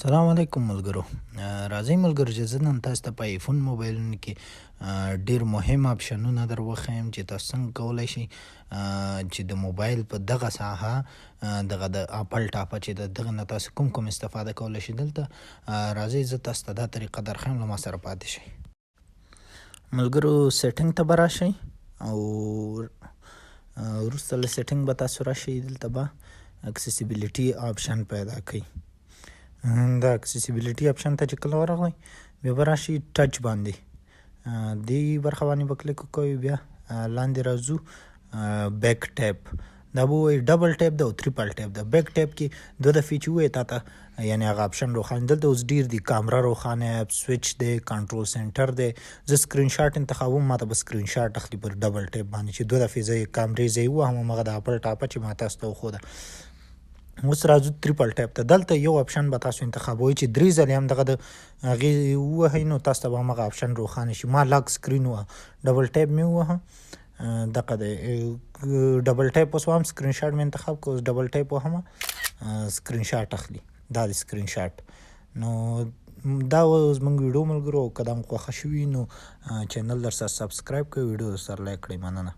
سلام علیکم ملګرو. راځئ ملګرو چې زه نن تاسو ته په آیفون موبایلونو کې ډېر مهم اپشنونه در وښیم چې تاسو څنګه کولی شئ چې د موبایل په دغه ساحه دغه د اپل ټاپه چې د دغه نه تاسو کوم استفاده کولی شئ. دلته راځئ زه تاسو ته دا طریقه درښیم، له ما سره پاتې شئ. ملګرو سیټینګ ته به راشئ او وروسته له سیټینګ به تاسو راشئ، دلته به اکسیسیبیلیټي آپشن پیدا کړئ. دا اکسیسیبیلیټي آپشن ته چې کله ورغلی بیا به راشي ټچ باندې دې برخه باندې به کلیک وکوئ، بیا لاندې راځو بیک ټیپ، دا به وایي ډبل ټیپ ده او تریپل ټیپ ده. بیک ټیپ کې دوه دفعې چې ووایي تا ته یعنې هغه آپشن روښانه، دلته اوس ډېر دي، کامره روښانه، سویچ دی، کنټرول سنټر دی. زه سکرین شاټ انتخابوم، ما ته به سکرین شاټ اخلي پر ډبل ټیپ باندې چې دوه دفعې زه کامرې ځای ووهم همغه د اپل ټاپه چې ما تاسو ته وښوده. اوس راځو تریپل ټیپ ته. دلته یو آپشن به تاسو انتخابوئ چې 3 ځلې هم دغه د هغې ووهئ نو تاسو ته به همغه آپشن روښانه شي. ما لاک سکرین ووهه، ډبل ټیپ مې ووهه، دغه دی ډبل ټیپ اوس وهم، سکرین شاټ مې انتخاب کړ، اوس ډبل ټیپ وهمه سکرین شاټ اخلي، دا دی سکرین شاټ. نو دا زموږ ویډیو ملګرو، او که دا مو خوښه شوي نو چینل در سره سبسکرایب کړئ، ویډیو در سره لایک کړئ. مننه.